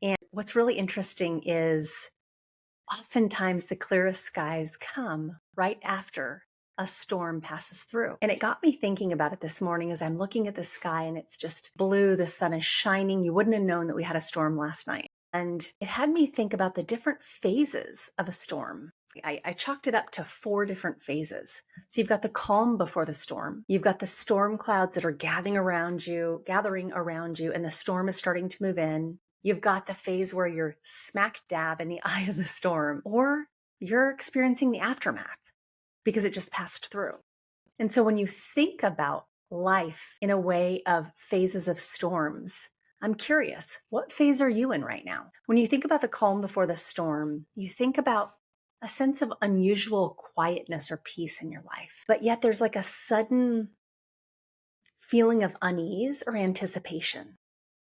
And what's really interesting is oftentimes the clearest skies come right after a storm passes through. And it got me thinking about it this morning as I'm looking at the sky and it's just blue, the sun is shining. You wouldn't have known that we had a storm last night. And it had me think about the different phases of a storm. I chalked it up to 4 different phases. So you've got the calm before the storm. You've got the storm clouds that are gathering around you, and the storm is starting to move in. You've got the phase where you're smack dab in the eye of the storm, or you're experiencing the aftermath because it just passed through. And so when you think about life in a way of phases of storms, I'm curious, what phase are you in right now? When you think about the calm before the storm, you think about a sense of unusual quietness or peace in your life. But yet there's like a sudden feeling of unease or anticipation.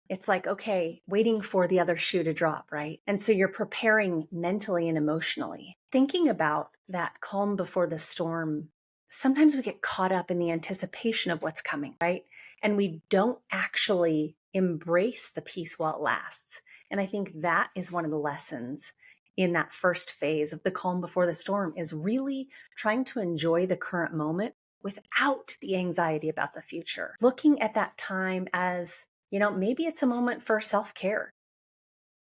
It's like, okay, waiting for the other shoe to drop, right? And so you're preparing mentally and emotionally. Thinking about that calm before the storm, sometimes we get caught up in the anticipation of what's coming, right? And we don't actually embrace the peace while it lasts. And I think that is one of the lessons in that first phase of the calm before the storm is really trying to enjoy the current moment without the anxiety about the future. Looking at that time as maybe it's a moment for self care.